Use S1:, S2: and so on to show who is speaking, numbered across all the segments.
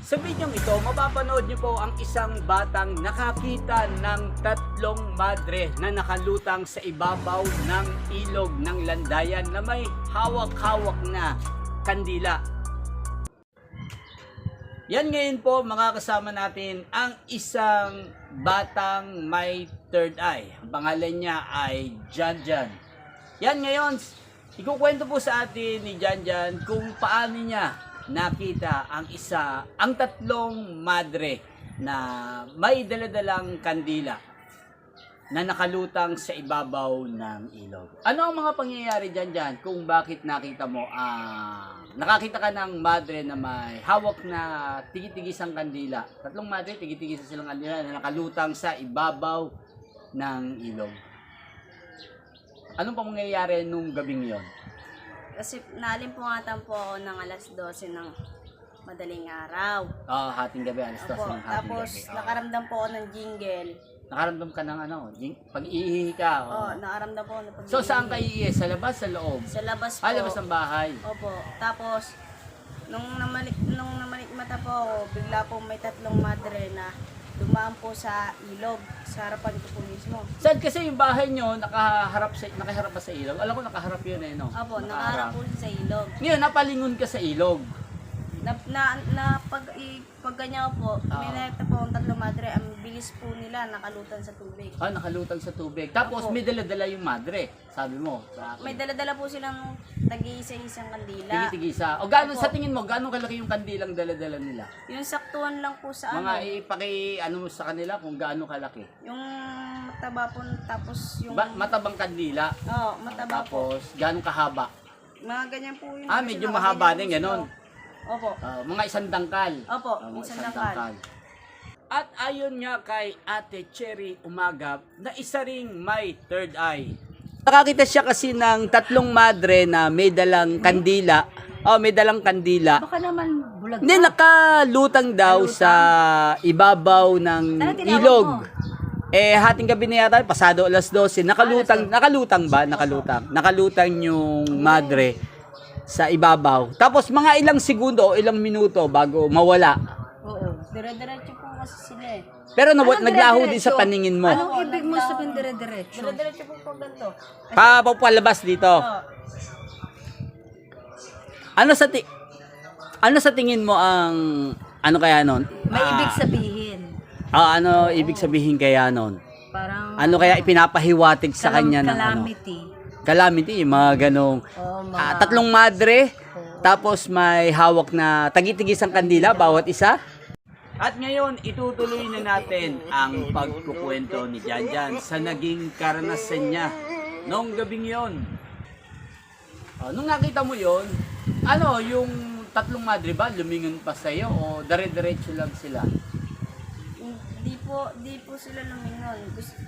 S1: Sa videong ito, mapapanood niyo po ang isang batang nakakita ng tatlong madre na nakalutang sa ibabaw ng ilog ng landayan na may hawak-hawak na kandila. Yan ngayon po makakasama natin ang isang batang may third eye. Ang pangalan niya ay Janjan. Yan ngayon, ikukwento po sa atin ni Janjan kung paano niya nakita ang tatlong madre na may daladalang kandila na nakalutang sa ibabaw ng ilog. Ano ang mga pangyayari dyan kung bakit nakita mo nakakita ka ng madre na may hawak na tigi-tigisang kandila? Tatlong madre, tigi-tigisang silang kandila na nakalutang sa ibabaw ng ilog. Anong pangyayari nung gabing yon?
S2: Kasi nalimpungatan po ako ng alas 12 ng madaling araw.
S1: Hating gabi, alas 12
S2: Opo,
S1: ng hating
S2: tapos
S1: gabi.
S2: nakaramdam po ako ng jingle.
S1: Nakaramdam ka ng pag-iihi ka.
S2: Oo, nakaramdam po ako ng pag-iihi.
S1: So saan ka iihi? Sa labas, sa loob?
S2: Sa labas po.
S1: Labas ng bahay.
S2: Opo, tapos nung namalik mata po ako, bigla po may tatlong madre na dumaan po sa ilog, sa harapan ko po mismo.
S1: Saan kasi yung bahay nyo nakaharap ba sa ilog? Alam ko nakaharap yun no?
S2: Opo, nakaharap po sa ilog.
S1: Ngayon, napalingon ka sa ilog.
S2: Pag ganyan po, may nakita po ang tatlong madre, ang bilis po nila nakalutang sa tubig.
S1: Nakalutang sa tubig. Tapos
S2: Opo.
S1: may dala-dala yung madre, sabi mo.
S2: May dala-dala po silang tag-iisa-isang kandila.
S1: Tigi-tigisa. O gaano
S2: Opo.
S1: sa tingin mo, gaano kalaki yung kandilang dala-dala nila?
S2: Yung saktuhan lang po sa
S1: Mga
S2: ano.
S1: ano mo sa kanila kung gaano kalaki.
S2: Yung mataba po, tapos yung...
S1: Matabang kandila.
S2: Oo, mataba po.
S1: Tapos gaano kahaba?
S2: Mga ganyan po yung...
S1: Medyo mahaba din, ganon.
S2: Opo.
S1: Mga isang dangkal.
S2: Opo,
S1: Mga
S2: isang dangkal.
S1: At ayon nga kay Ate Cherry Umagap na isa ring may third eye. Nakakita siya kasi ng tatlong madre na may dalang kandila. May dalang kandila.
S2: Baka naman bulag
S1: Hindi, nakalutang daw sa ibabaw ng ilog. Hating gabi na yata, pasado alas 12, nakalutang yung madre sa ibabaw. Tapos mga ilang segundo o ilang minuto bago mawala.
S2: Oo. Dire-diretso po kasi sila eh.
S1: Pero naglaho din sa paningin mo.
S2: Anong ibig mo sabihin dire-diretso? Dire-diretso po po ganito.
S1: Palabas dito.
S2: Oo.
S1: Ano sa tingin mo ang ano kaya nun?
S2: May ibig sabihin.
S1: Ano ibig sabihin kaya nun?
S2: Parang
S1: Ano kaya ipinapahiwatig sa kanya ng
S2: calamity.
S1: Calamity, yung mga ganong tatlong madre, tapos may hawak na tagi-tigisang kandila bawat isa. At ngayon, itutuloy na natin ang pagkukwento ni Janjan sa naging karanasan niya noong gabing yon. Nung nakita mo yon, yung tatlong madre ba, lumingon pa sa'yo o dire-diretso lang sila?
S2: Di po sila lumingon.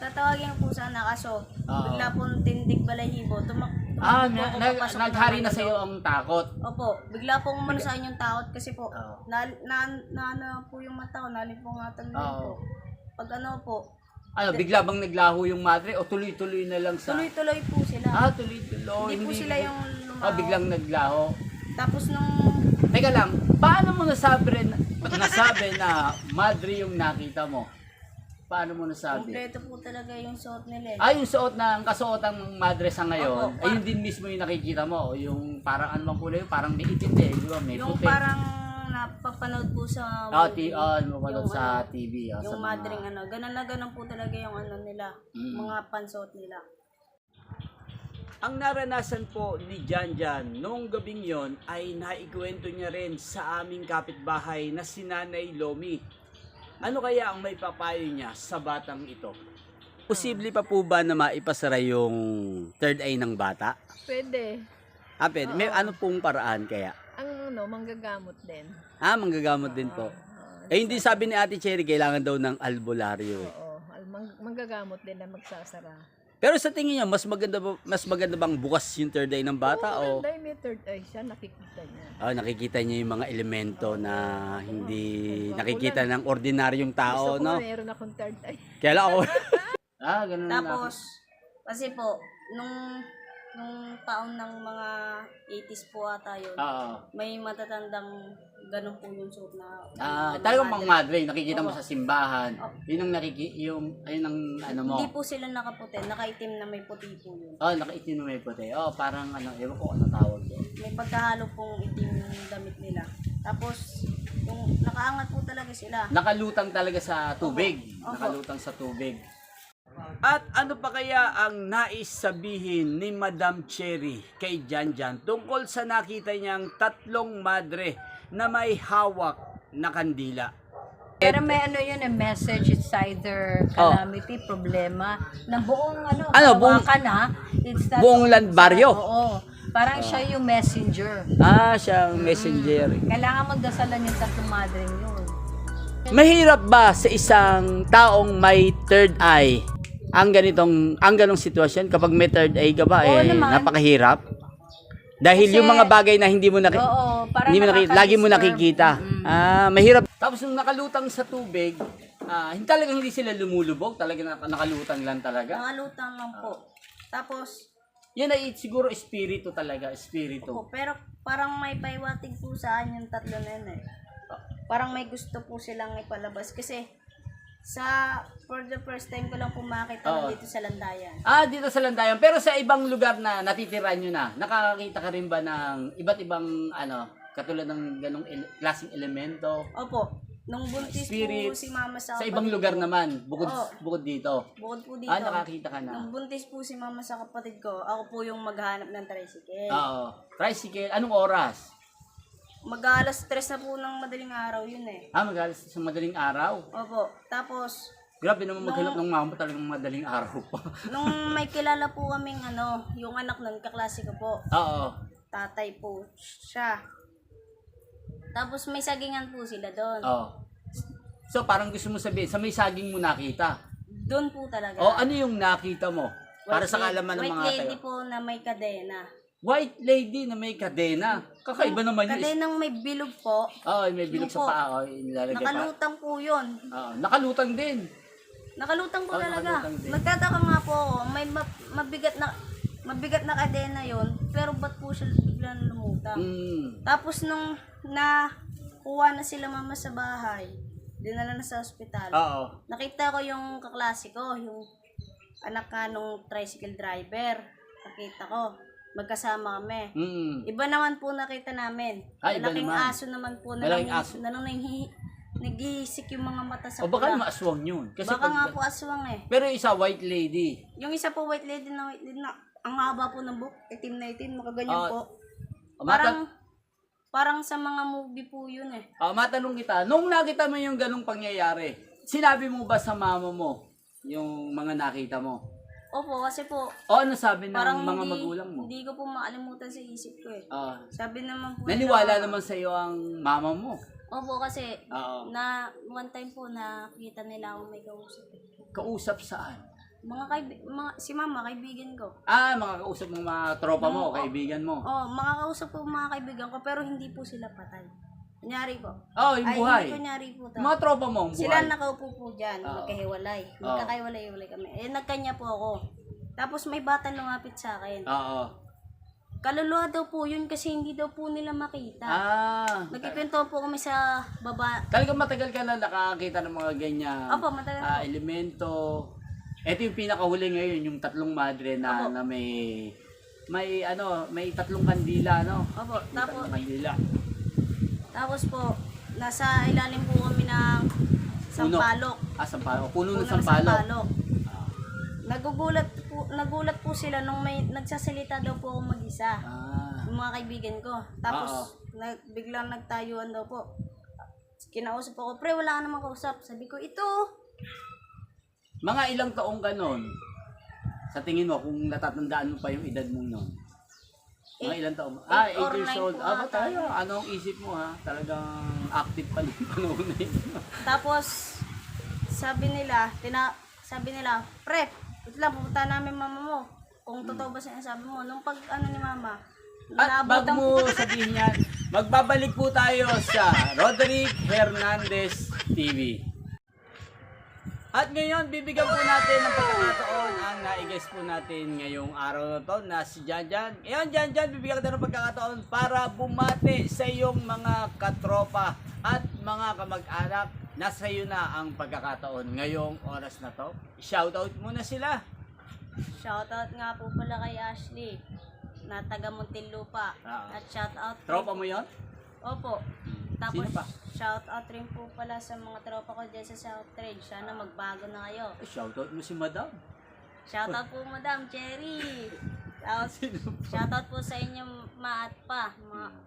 S2: Tatawagin po sana kaso bigla po tindig balahibo.
S1: Naghari na sa'yo ang takot.
S2: Opo, bigla po umano sa inyo yung takot kasi po na po yung mata ko, nalimpungatan din po. Pag ano po,
S1: Bigla bang naglaho yung madre o tuloy-tuloy na lang sa...
S2: tuloy-tuloy po sila.
S1: Tuloy-tuloy.
S2: Hindi po sila yung lumaho.
S1: Biglang naglaho.
S2: Tapos nung
S1: Teka lang, paano mo nasabi na madre yung nakita mo? Paano mo nasabi?
S2: kompleto po talaga yung suot nila eh.
S1: Yung suot ng kasuotan ng madre sa ngayon,
S2: Opo,
S1: yun din mismo yung nakikita mo. O yung parang ano bang kulay, parang may itim din, di ba? May
S2: Yung
S1: puti.
S2: parang napapanood po sa
S1: Mapanood sa TV.
S2: yung
S1: sa mga-
S2: madring ganun na ganun po talaga yung nila, mga pansuot nila.
S1: Ang naranasan po ni Janjan noong gabing yon ay naikwento niya rin sa aming kapitbahay na si Nanay Lomi. Ano kaya ang may papayo niya sa batang ito? Posible pa po ba na maipasara yung third eye ng bata?
S3: Pwede.
S1: Pwede. May ano pong paraan kaya?
S3: Ang manggagamot din.
S1: Manggagamot din po. Hindi sabi ni Ate Cherry kailangan daw ng albularyo.
S3: Oo. Manggagamot din na magsasara.
S1: Pero sa tingin niya, mas maganda bang bukas yung third eye ng bata o
S3: Dahil may third eye siya, nakikita niya.
S1: nakikita niya yung mga elemento na hindi nakikita ng ordinaryong tao,
S3: Gusto ko
S1: no?
S3: meron akong third eye.
S1: Kaya ako. Ganun na.
S2: Tapos kasi po nung nung taon ng mga 80s po ata yun,
S1: Oo.
S2: may matatandang ganun po yung suot na
S1: Talagang mga madre, nakikita mo
S2: Oo.
S1: sa simbahan.
S2: Oo.
S1: Yun ang ayun ang ano mo.
S2: Hindi po sila nakaputi, nakaitim na may puti po yun.
S1: Nakaitim na may puti. Parang ewan ko ano tawag doon.
S2: May pagkahalo pong itim yung damit nila. Tapos, yung nakaangat po talaga sila.
S1: Nakalutang talaga sa tubig.
S2: Opo.
S1: Nakalutang sa tubig. At ano pa kaya ang nais sabihin ni Madam Cherry kay Janjan tungkol sa nakita niyang tatlong madre na may hawak na kandila?
S4: Pero may ano yun, message, it's either calamity, problema, na buong
S1: buong-
S4: hawakan ha. It's not
S1: buong land baryo?
S4: Oo. Parang siya yung messenger.
S1: Siyang messenger.
S4: Kailangan magdasalan yung tatlong madre yun.
S1: Mahirap ba sa isang taong may third eye ang ganong sitwasyon kapag may third eye ka ba
S4: Oo naman.
S1: napakahirap? Dahil
S4: Kasi-
S1: yung mga bagay na hindi mo
S4: Oo, parang
S1: hindi mo lagi mo nakikita. Mahirap. Tapos nung nakalutang sa tubig, talagang hindi sila lumulubog, talagang nakalutang lang talaga.
S2: Nangalutang lang po. Tapos,
S1: Yan ay siguro espiritu talaga, espiritu.
S2: po, pero parang may paiwatig po sa akin yung tatlo na yun eh. Parang may gusto po silang ipalabas. Kasi, for the first time ko lang po makita
S1: Oo.
S2: dito sa Landayan.
S1: Dito sa Landayan. Pero sa ibang lugar na natitira nyo na, nakakakita ka rin ba ng iba't ibang, katulad ng ganong klaseng elemento?
S2: Opo, nung buntis po
S1: Spirits.
S2: si mama sa
S1: Sa ibang
S2: kapatid
S1: lugar
S2: ko,
S1: naman, bukod
S2: Oo.
S1: dito.
S2: Bukod po dito.
S1: Nakakita ka na.
S2: Nung buntis po si mama sa kapatid ko, ako po yung maghanap ng tricycle.
S1: Oo. Tricycle, anong oras?
S2: Mag-alas 3 na po ng madaling araw yun eh.
S1: Magalas sa madaling araw.
S2: Opo, tapos,
S1: Grabe naman maghanap ng mama talagang madaling araw pa.
S2: nung may kilala po kaming yung anak nun, kaklase ko po,
S1: Oo.
S2: tatay po siya. Tapos may sagingan po sila doon.
S1: Oo. So parang gusto mo sabihin, sa may saging mo nakita.
S2: Doon po talaga.
S1: Ano yung nakita mo? Para sa kaalaman ng mga
S2: White lady
S1: tayo.
S2: po na may kadena.
S1: White lady na may kadena. Kakaiba naman yun.
S2: Kadenang may bilog po.
S1: May bilog
S2: Yung
S1: sa
S2: po,
S1: paa. Nilalagay pa.
S2: Nakalutang po yun.
S1: Nakalutang din.
S2: Nakalutang po talaga.
S1: nakalutang din.
S2: Nagtataka nga po ako, may mabigat na kadena yon, pero ba't po siya biglang lumutang? Tapos nung nakuha na sila mama sa bahay, dinala na sa ospital.
S1: Oo.
S2: Nakita ko yung kaklase ko, yung anak ka nung tricycle driver. Nakita ko, magkasama kami. Iba naman po nakita namin.
S1: Iba
S2: Malaking
S1: naman.
S2: aso naman po na
S1: Malaking aso.
S2: naghihisik yung mga mata sa
S1: O baka
S2: pula.
S1: naman aswang yun. Kasi
S2: Baka nga po aswang eh.
S1: Pero yung isa white lady.
S2: Yung isa po white lady na ang haba po ng buhok, itim na itim, makaganyan
S1: Ah,
S2: po. Parang sa mga movie po yun eh.
S1: Matanong kita, nung nakita mo yung ganong pangyayari, sinabi mo ba sa mama mo yung mga nakita mo?
S2: Opo, kasi po,
S1: Ano sabi ng
S2: parang
S1: mga magulang mo?
S2: hindi ko po makalimutan sa isip ko eh. Sabi naman po
S1: Naniwala
S2: nila-
S1: naman sa iyo ang mama mo.
S2: Opo, kasi
S1: Oo.
S2: na one time po nakita nila akong may kausap.
S1: Kausap saan?
S2: Si mama, kaibigan ko.
S1: Mga kausap ng mga tropa mo,
S2: Oo.
S1: kaibigan mo.
S2: Mga kausap po mga kaibigan ko, pero hindi po sila patay. Kunyari po.
S1: Yung buhay.
S2: Hindi kunyari po to.
S1: Mga tropa mo, ang buhay.
S2: Sila nakaupo po dyan,
S1: Oo.
S2: magkahiwalay.
S1: Oo.
S2: Magkakahiwalay-hiwalay kami. Nagkanya po ako. Tapos may bata lumapit sa akin.
S1: Oo.
S2: Kaluluwa daw po yun kasi hindi daw po nila makita. Nagkikwento po kami sa baba.
S1: Talagang matagal ka na nakakita ng mga ganyan
S2: Opo, matagal po.
S1: elemento. Ito yung pinakahuli ngayon, yung tatlong madre na,
S2: Opo.
S1: na may tatlong kandila, no?
S2: Opo,
S1: May
S2: tapos,
S1: tatlong kandila.
S2: tapos po, nasa ilalim po kami ng sampalok.
S1: Sampalok. Puno ng
S2: Puno ng
S1: sampalok.
S2: Nagulat po sila nung may nagsasalita daw po ako mag-isa. Yung mga kaibigan ko. Tapos, biglang nagtayuan daw po. Kinausap ako, pre, wala ka namang kausap. Sabi ko, ito.
S1: Mga ilang taong ka nun? Sa tingin mo, kung natatandaan mo pa yung edad mo nun? Mga ilang taong?
S2: 8
S1: 8
S2: or
S1: years
S2: 9
S1: old.
S2: po
S1: Ba
S2: ata
S1: tayo?
S2: yun.
S1: Ano ang isip mo, ha? Talagang active pa ng panahon na yun.
S2: Tapos, sabi nila, pre, ito lang, pupunta namin mama mo. Kung totoo ba sinasabi mo. Nung pag ni mama,
S1: At bago
S2: naabutan
S1: mo sabihin yan, magbabalik po tayo sa Roderick Hernandez TV. At ngayon, bibigyan po natin ng pagkakataon ang naigas po natin ngayong araw na to na si Janjan. Ngayon, Janjan, bibigyan kita ng pagkakataon para bumati sa iyong mga katropa at mga kamag-anak. Nasa iyo na ang pagkakataon ngayong oras na to. Shoutout muna sila.
S2: Shoutout nga po pala kay Ashley na taga Muntinlupa. At shoutout po.
S1: Tropa mo yon?
S2: Opo. Tapos
S1: Sino pa?
S2: shoutout rin po pala sa mga tropa ko dyan sa South Trade. Sana magbago na kayo.
S1: Shoutout mo si Madam.
S2: Shoutout po Madam Cherry. Tapos shoutout po sa inyo ma at pa,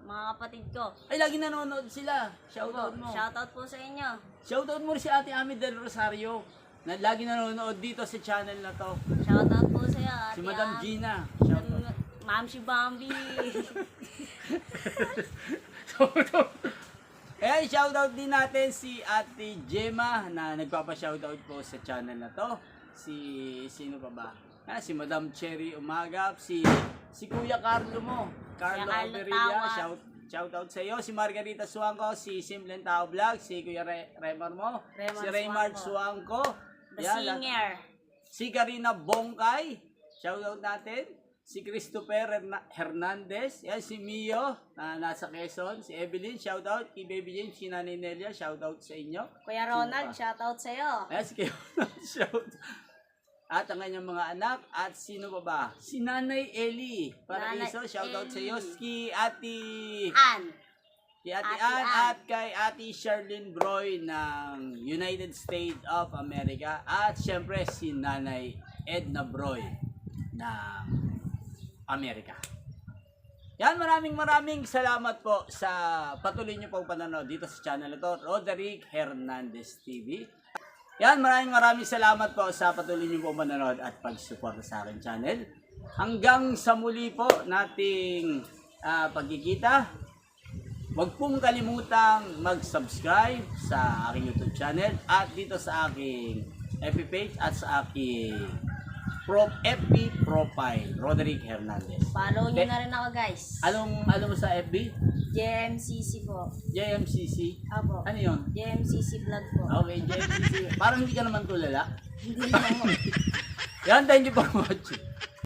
S2: mga kapatid ko.
S1: Ay, lagi nanonood sila. Shoutout mo.
S2: Shoutout po sa inyo.
S1: Shoutout mo rin si Ate Ami del Rosario na lagi nanonood dito sa channel na to.
S2: Shoutout po sa iyo, Ate
S1: Si Madam
S2: Am.
S1: Gina. Shoutout.
S2: Ma'am si Bambi.
S1: Ayan, shoutout din natin si Ate Gemma na nagpapa-shoutout po sa channel na to. Sino pa ba? Si Madam Cherry Umagap, si Kuya Carlo mo. Carlo
S2: Carlo
S1: Oberilla,
S2: Tawa.
S1: shoutout sa iyo. Si Margarita Suangco, si Simple Tao Vlog, si Kuya Remar mo,
S2: Remar
S1: si Raymar
S2: Suangco.
S1: Suangco.
S2: The
S1: Yan,
S2: singer.
S1: si Karina Bongkay, shoutout natin. Si Christopher Hernandez, yan si Mio na nasa Quezon, si Evelyn, shoutout, kay Baby James, si Nanay Nelia, shoutout sa inyo.
S2: Kuya Ronald, shoutout sa iyo.
S1: Ayan, si shoutout. At ang kanyang mga anak, at sino pa ba? Si Nanay Eli, Paraiso, shoutout sa iyo. Si Ate
S2: Ann.
S1: Ate
S2: Ate
S1: Ann
S2: Ann.
S1: at kay Ate Sherlyn Broy ng United States of America. At syempre si Nanay Edna Broy ng Amerika. Yan, maraming salamat po sa patuloy niyo pong panonood dito sa channel na to, Roderick Hernandez TV. Yan, maraming salamat po sa patuloy niyo pong panonood at pag-suporta sa aking channel. Hanggang sa muli po nating pagkikita. Huwag pong kalimutang mag-subscribe sa aking YouTube channel at dito sa aking FB page at sa aking FB profile, Roderick Hernandez.
S2: Follow nyo na rin ako, guys.
S1: Alam mo sa FB?
S2: JMCC po.
S1: JMCC.
S2: Apo.
S1: Ano yun?
S2: JMCC vlog po.
S1: Okay, JMCC. Parang hindi ka naman tulala.
S2: Hindi naman po.
S1: Yan, thank you for watching.